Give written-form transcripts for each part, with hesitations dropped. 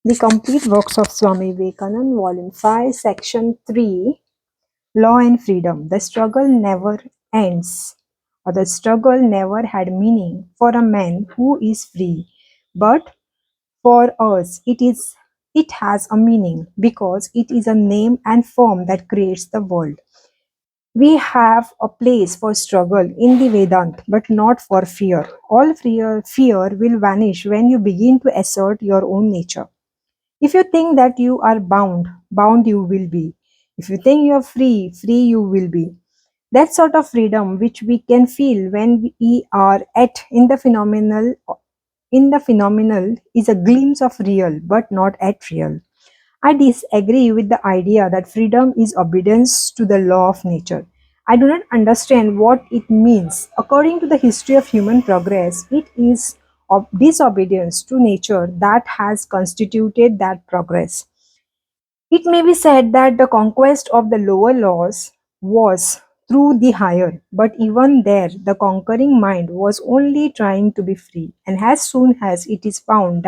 The complete works of Swami Vivekananda, Volume 5, Section 3, Law and Freedom. The struggle never ends, or the struggle never had meaning for a man who is free. But for us, it has a meaning because it is a name and form that creates the world. We have a place for struggle in the Vedant, but not for fear. All fear will vanish when you begin to assert your own nature. If you think that you are bound, bound you will be. If you think you are free, free you will be. That sort of freedom which we can feel when we are at in the phenomenal is a glimpse of real, but not at real. I disagree with the idea that freedom is obedience to the law of nature. I do not understand what it means. According to the history of human progress, it is disobedience to nature that has constituted that progress. It may be said that the conquest of the lower laws was through the higher, but even there, the conquering mind was only trying to be free, and as soon as it has found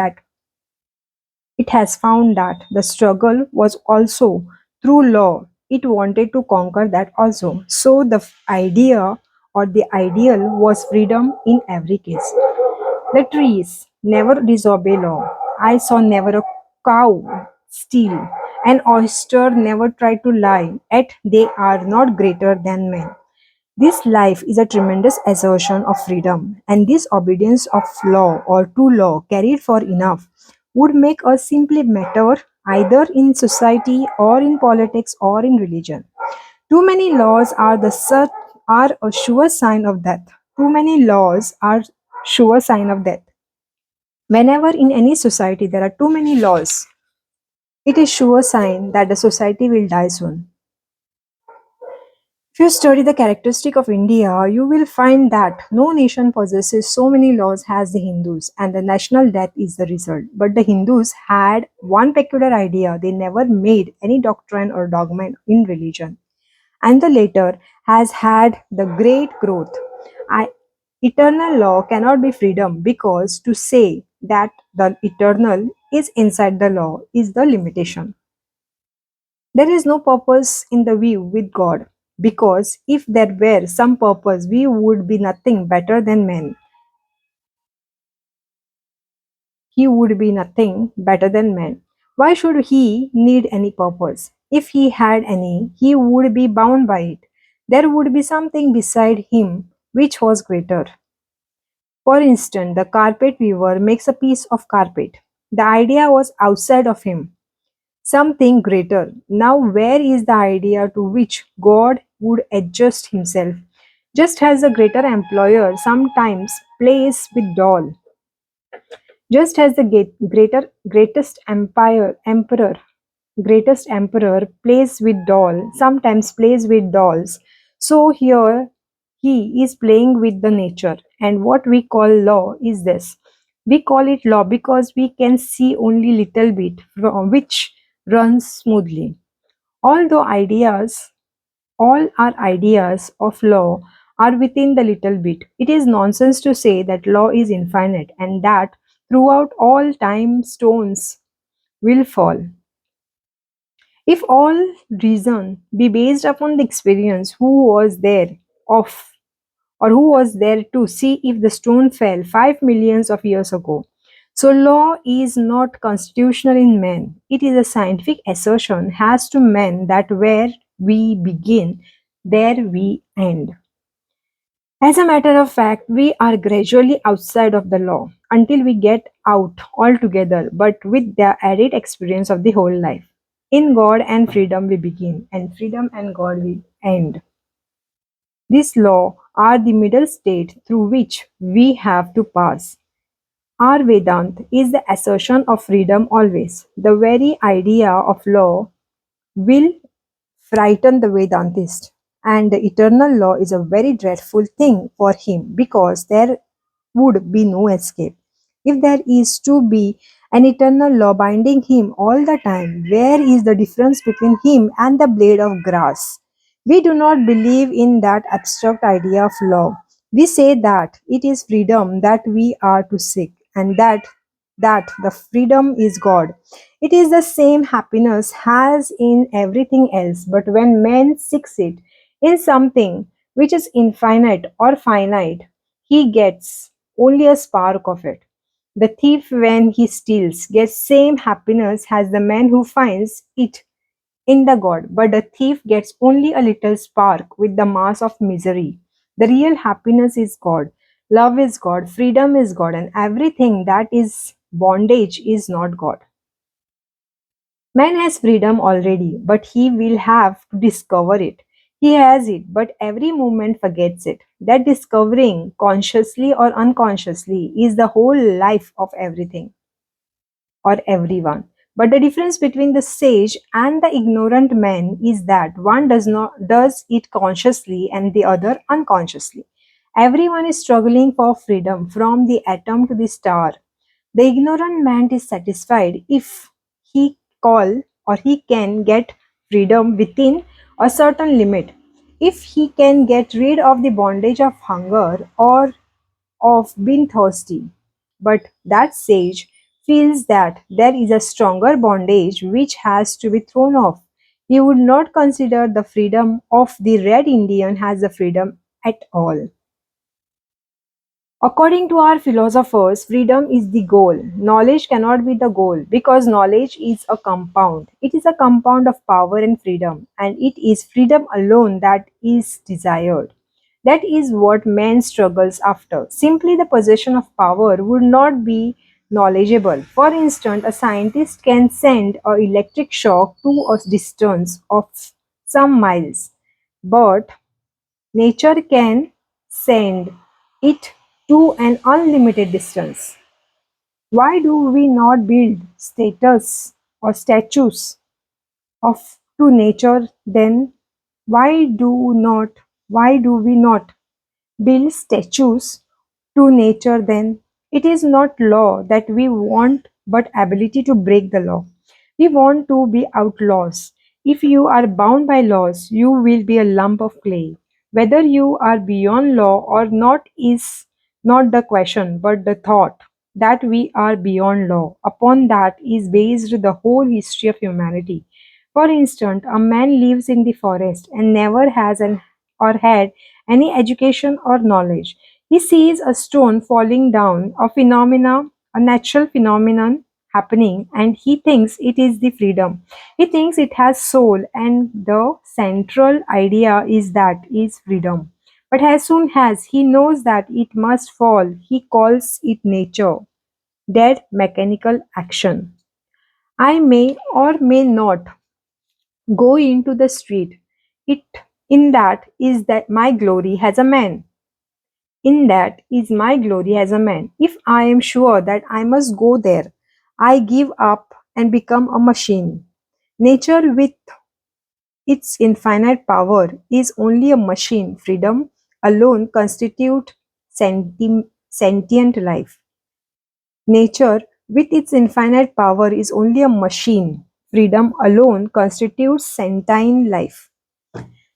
that the struggle was also through law. It wanted to conquer that also. So the idea or the ideal was freedom in every case. The trees never disobey law. I saw never a cow steal. An oyster never tried to lie. Yet they are not greater than men. This life is a tremendous assertion of freedom, and this obedience of law or to law carried for enough would make us simply matter either in society or in politics or in religion. Too many laws are a sure sign of death. Too many laws are sure sign of death. Whenever in any society there are too many laws, it is sure sign that the society will die soon. If you study the characteristic of India, you will find that no nation possesses so many laws as the Hindus, and the national death is the result. But the Hindus had one peculiar idea: they never made any doctrine or dogma in religion. And the latter has had the great growth. I, Eternal law cannot be freedom because to say that the eternal is inside the law is the limitation. There is no purpose in the view with God, because if there were some purpose, we would be nothing better than men. He would be nothing better than men. Why should he need any purpose? If he had any, he would be bound by it. There would be something beside him which was greater. For instance, the carpet weaver makes a piece of carpet. The idea was outside of him, something greater. Now, where is the idea to which God would adjust himself? Just as the greater employer sometimes plays with doll, just as the greatest emperor plays with doll, sometimes plays with dolls. So here he is playing with the nature. And what we call law is this. We call it law because we can see only little bit which runs smoothly. Although all our ideas of law are within the little bit, it is nonsense to say that law is infinite and that throughout all time stones will fall. If all reason be based upon the experience who was there of or who was there to see if the stone fell 5 millions of years ago. So law is not constitutional in man. It is a scientific assertion has to men that where we begin, there we end. As a matter of fact, we are gradually outside of the law until we get out altogether, but with the added experience of the whole life. In God and freedom we begin, and freedom and God we end. This law are the middle state through which we have to pass. Our Vedant is the assertion of freedom always. The very idea of law will frighten the Vedantist, and the eternal law is a very dreadful thing for him because there would be no escape. If there is to be an eternal law binding him all the time, where is the difference between him and the blade of grass? We do not believe in that abstract idea of law. We say that it is freedom that we are to seek, and that the freedom is God. It is the same happiness as in everything else, but when man seeks it in something which is infinite or finite, he gets only a spark of it. The thief, when he steals, gets same happiness as the man who finds it in the God, but the thief gets only a little spark with the mass of misery. The real happiness is God, love is God, freedom is God, and everything that is bondage is not God. Man has freedom already, but he will have to discover it. He has it, but every moment forgets it. That discovering, consciously or unconsciously, is the whole life of everything or everyone. But the difference between the sage and the ignorant man is that one does it consciously and the other unconsciously. Everyone is struggling for freedom from the atom to the star. The ignorant man is satisfied if he call or he can get freedom within a certain limit. If he can get rid of the bondage of hunger or of being thirsty. But that sage feels that there is a stronger bondage which has to be thrown off. He would not consider the freedom of the red Indian as a freedom at all. According to our philosophers, freedom is the goal. Knowledge cannot be the goal because knowledge is a compound. It is a compound of power and freedom, and it is freedom alone that is desired. That is what man struggles after. Simply the possession of power would not be knowledgeable. For instance, a scientist can send an electric shock to a distance of some miles, but nature can send it to an unlimited distance. Why do we not build status or statues of to nature then? Why do not why do we not build statues to nature then? It is not law that we want, but ability to break the law. We want to be outlaws. If you are bound by laws, you will be a lump of clay. Whether you are beyond law or not is not the question, but the thought that we are beyond law. Upon that is based the whole history of humanity. For instance, a man lives in the forest and never has an or had any education or knowledge. He sees a stone falling down, a natural phenomenon happening, and he thinks it is the freedom. He thinks it has soul, and the central idea is that is freedom. But as soon as he knows that it must fall, he calls it nature, dead mechanical action. I may or may not go into the street. It in that is that my glory as a man. In that is my glory as a man. If I am sure that I must go there, I give up and become a machine. Nature with its infinite power is only a machine. Freedom alone constitute sentient life. Nature with its infinite power is only a machine. Freedom alone constitutes sentient life.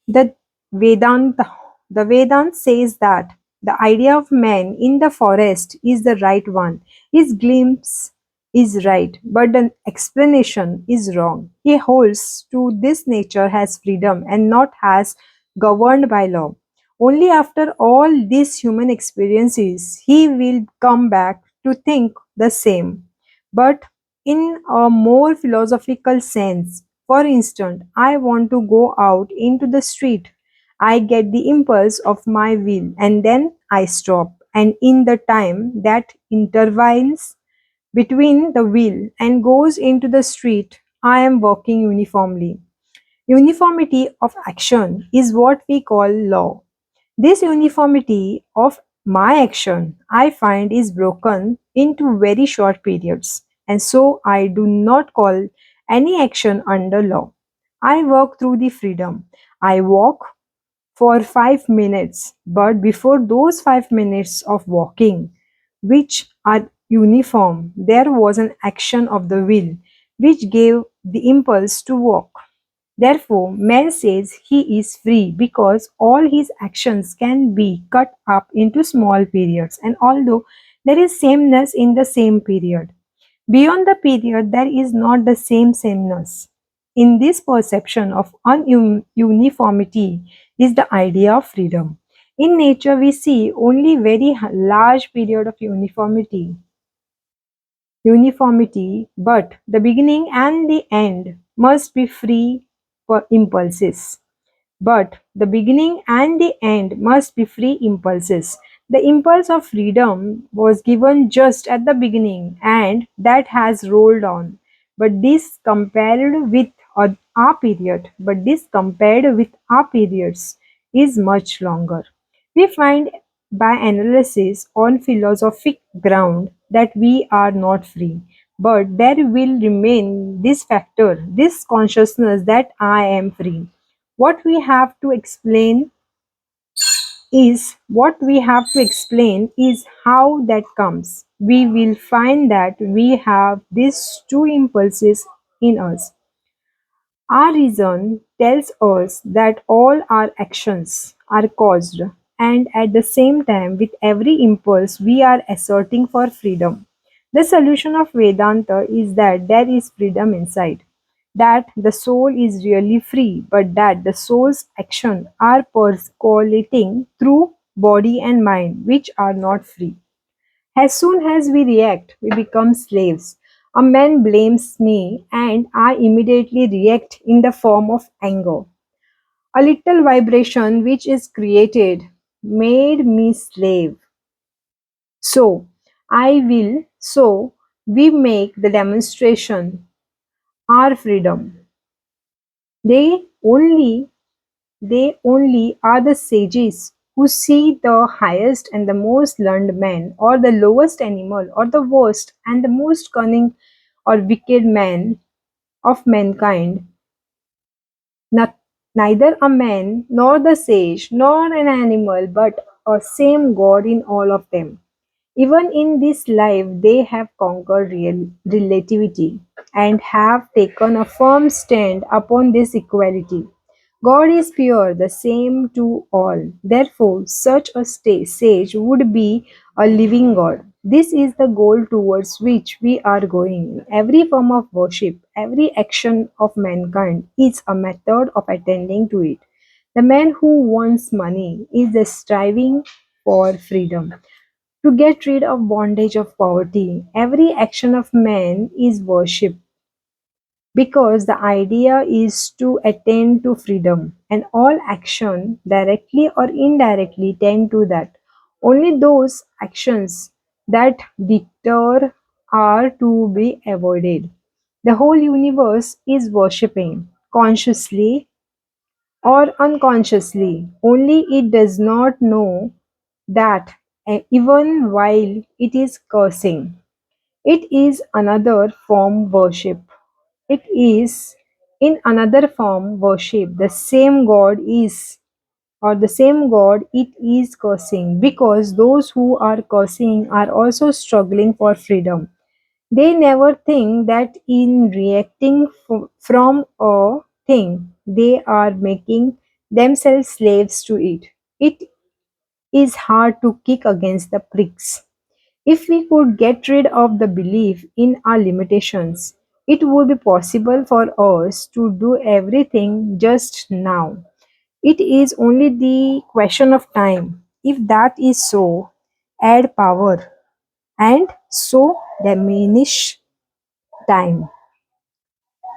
The Vedanta, the Vedanta says that the idea of man in the forest is the right one. His glimpse is right, but the explanation is wrong. He holds to this nature as freedom and not as governed by law. Only after all these human experiences he will come back to think the same, but in a more philosophical sense. For instance, I want to go out into the street. I get the impulse of my will and then I stop. And in the time that intervenes between the will and goes into the street, I am working uniformly. Uniformity of action is what we call law. This uniformity of my action I find is broken into very short periods, and so I do not call any action under law. I work through the freedom. I walk for 5 minutes, but before those 5 minutes of walking, which are uniform, there was an action of the will which gave the impulse to walk. Therefore, man says he is free because all his actions can be cut up into small periods, and although there is sameness in the same period, Beyond the period, there is not the same sameness. In this perception of uniformity is the idea of freedom. In nature, we see only very large period of uniformity, but the beginning and the end must be free for impulses. But the beginning and the end must be free impulses. The impulse of freedom was given just at the beginning and that has rolled on. But this compared with our periods is much longer. We find by analysis on philosophic ground that we are not free. But there will remain this factor, this consciousness that I am free. What we have to explain is how that comes. We will find that we have these two impulses in us. Our reason tells us that all our actions are caused, and at the same time, with every impulse, we are asserting for freedom. The solution of Vedanta is that there is freedom inside, that the soul is really free, but that the soul's actions are percolating through body and mind, which are not free. As soon as we react, we become slaves. A man blames me, and I immediately react in the form of anger. A little vibration which is created made me slave. So, so we make the demonstration our freedom. They only They only are the sages who see the highest and the most learned man, or the lowest animal, or the worst and the most cunning or wicked man of mankind. Not, Neither a man, nor the sage, nor an animal, but a same God in all of them. Even in this life, they have conquered relativity and have taken a firm stand upon this equality. God is pure, the same to all. Therefore, such a sage would be a living God. This is the goal towards which we are going. Every form of worship, every action of mankind is a method of attending to it. The man who wants money is striving for freedom. To get rid of bondage of poverty, every action of man is worship, because the idea is to attain to freedom, and all action, directly or indirectly, tend to that. Only those actions that deter are to be avoided. The whole universe is worshipping, consciously or unconsciously, only it does not know that, even while it is cursing. It is another form worship. It is in another form worship. The same God is, or the same God it is cursing, because those who are cursing are also struggling for freedom. They never think that in reacting from a thing, they are making themselves slaves to it. It is hard to kick against the pricks. If we could get rid of the belief in our limitations, it would be possible for us to do everything just now. It is only the question of time. If that is so, add power, and so diminish time.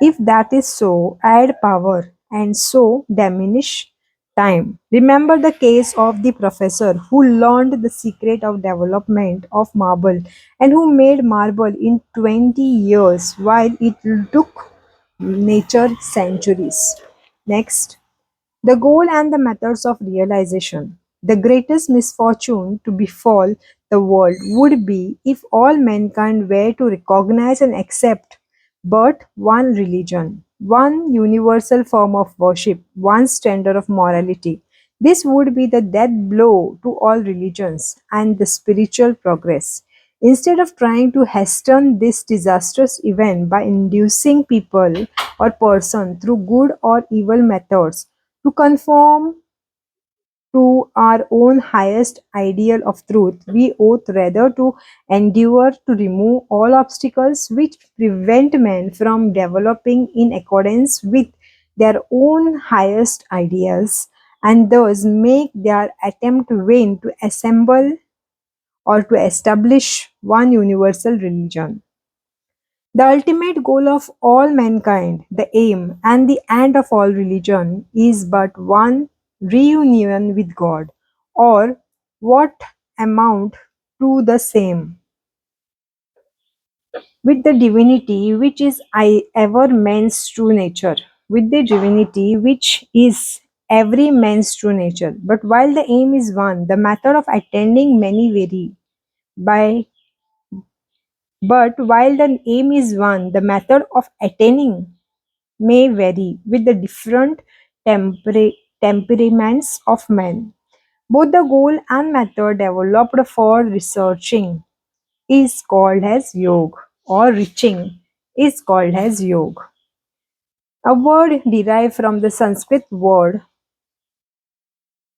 If that is so, add power, and so diminish time. Remember the case of the professor who learned the secret of development of marble and who made marble in 20 years while it took nature centuries. Next, the goal and the methods of realization. The greatest misfortune to befall the world would be if all mankind were to recognize and accept but one religion, one universal form of worship, one standard of morality. This would be the death blow to all religions and the spiritual progress. Instead of trying to hasten this disastrous event by inducing people or person through good or evil methods to conform to our own highest ideal of truth, we ought rather to endeavor to remove all obstacles which prevent men from developing in accordance with their own highest ideals, and thus make their attempt vain to assemble or to establish one universal religion. The ultimate goal of all mankind, the aim and the end of all religion, is but one: reunion with God, or what amount to the same, with the divinity which is ever man's true nature, with the divinity which is every man's true nature. But while the aim is one, the method of attaining many vary. By but while the aim is one, the method of attaining may vary with the different temperaments of men. Both the goal and method developed for researching is called as yoga, or reaching is called as yoga. A word derived from the Sanskrit word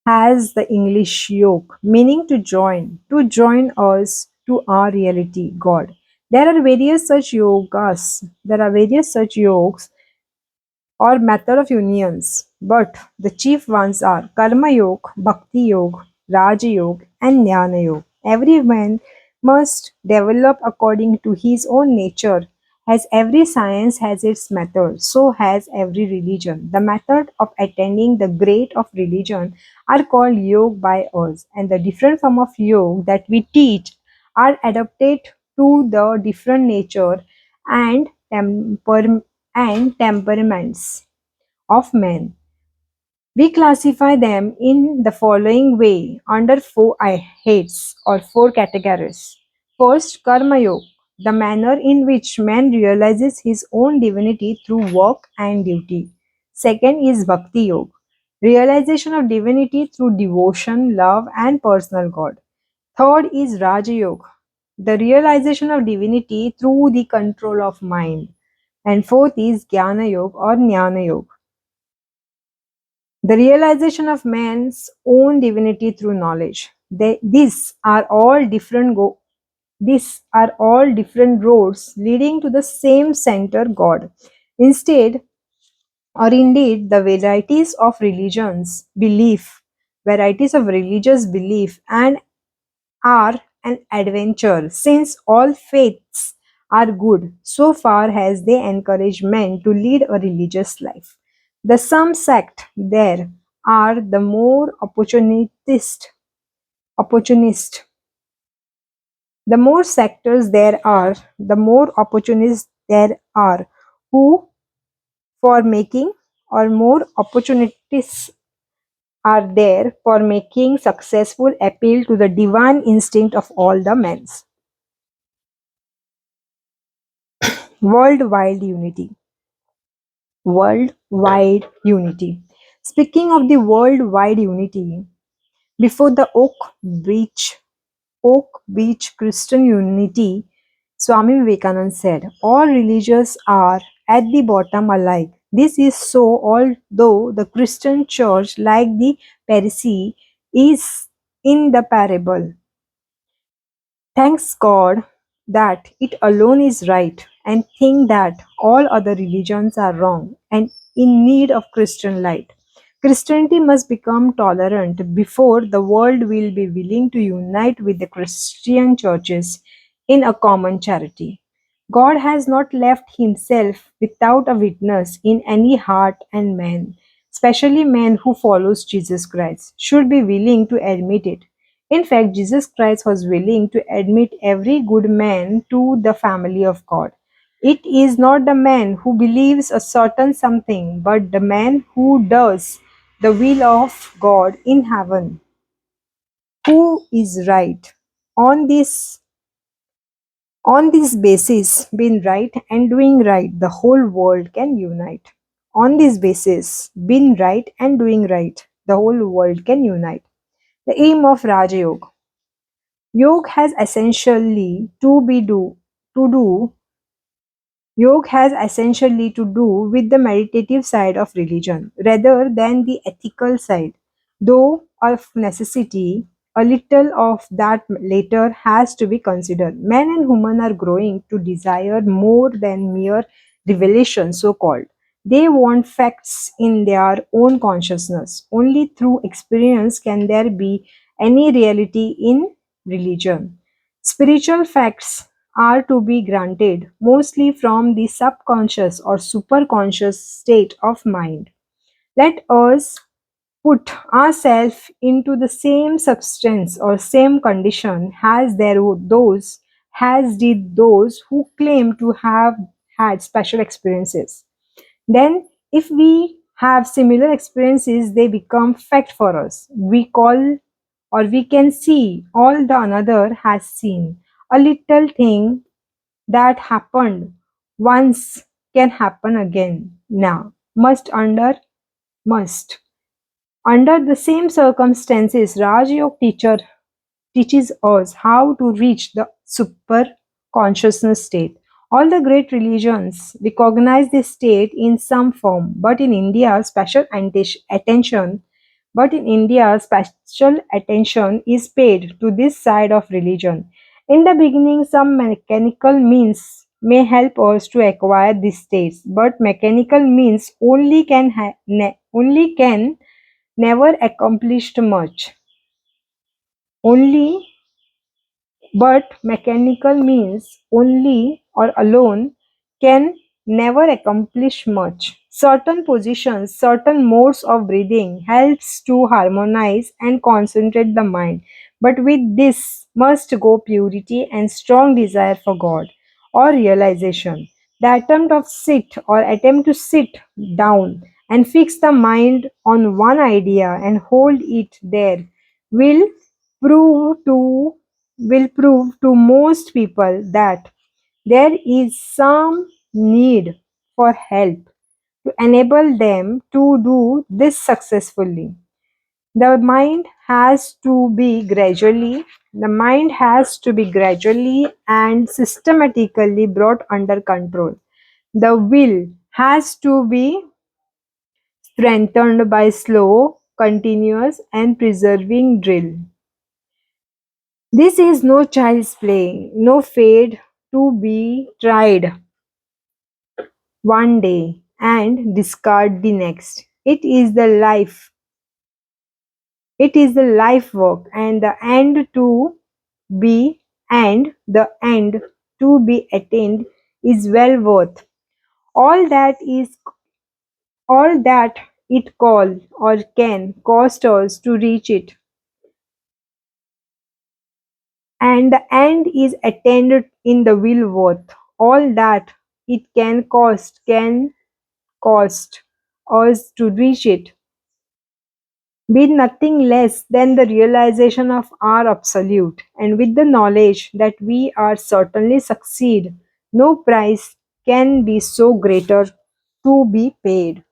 has the English yoke, meaning to join us to our reality, God. There are various such yogas or method of unions, but the chief ones are Karma Yoga, Bhakti Yoga, Raja Yoga, and Jnana Yoga. Every man must develop according to his own nature. As every science has its method, so has every religion. The method of attaining the great of religion are called yoga by us, and the different form of yoga that we teach are adapted to the different nature and temperaments of men. We classify them in the following way under four heads or four categories. First, Karma Yoga, the manner in which man realizes his own divinity through work and duty. Second is Bhakti Yoga, realization of divinity through devotion, love, and personal God. Third is Raja Yoga, the realization of divinity through the control of mind. And fourth is Jnana Yoga or Jnana Yoga, the realization of man's own divinity through knowledge. These are all different roads leading to the same center, God. Instead, or indeed, the varieties of religious belief and are an adventure, since all faiths are good so far as they encourage men to lead a religious life. The some sect there are the more opportunist. The more sectors there are, the more opportunists there are who for making or more opportunities are there for making successful appeal to the divine instinct of all the men. Worldwide unity. Worldwide unity. Speaking of the worldwide unity, before the Oak Beach Christian unity, Swami Vivekananda said, all religions are at the bottom alike. This is so, although the Christian church, like the Pharisee, is in the parable. Thanks God that it alone is right, and think that all other religions are wrong and in need of Christian light. Christianity must become tolerant before the world will be willing to unite with the Christian churches in a common charity. God has not left himself without a witness in any heart, and man, especially man who follows Jesus Christ, should be willing to admit it. In fact, Jesus Christ was willing to admit every good man to the family of God. It is not the man who believes a certain something, but the man who does the will of God in heaven, who is right. On this on this basis, being right and doing right, the whole world can unite. On this basis, being right and doing right, the whole world can unite. The aim of Raja Yoga. Yoga has essentially to do Yoga has essentially to do with the meditative side of religion rather than the ethical side. Though of necessity, a little of that later has to be considered. Men and women are growing to desire more than mere revelation, so called. They want facts in their own consciousness. Only through experience can there be any reality in religion. Spiritual facts are to be granted mostly from the subconscious or superconscious state of mind. Let us put ourselves into the same substance or same condition as did those who claim to have had special experiences. Then if we have similar experiences, they become fact for us. We call or we can see all the another has seen. A little thing that happened once can happen again. Now must under the same circumstances, Raj Yoga teaches us how to reach the super consciousness state. All the great religions recognize this state in some form, but in India, special attention is paid to this side of religion. In the beginning, some mechanical means may help us to acquire these states, but mechanical means only can never accomplished much. Only but mechanical means only or alone can never accomplish much. Certain positions, certain modes of breathing helps to harmonize and concentrate the mind. But with this must go purity and strong desire for God or realization. The attempt to sit down and fix the mind on one idea and hold it there will prove to prove to most people that there is some need for help to enable them to do this successfully. The mind has to be gradually and systematically brought under control. The will has to be strengthened by slow, continuous, and persevering drill. This is no child's play, no fate to be tried one day and discard the next. It is the life work be the end to be attained is well worth all that it call or can cost us to reach it, and the end is attained in the will worth all that it can cost us to reach it, be nothing less than the realization of our absolute, and with the knowledge that we are certainly succeed, no price can be so greater to be paid.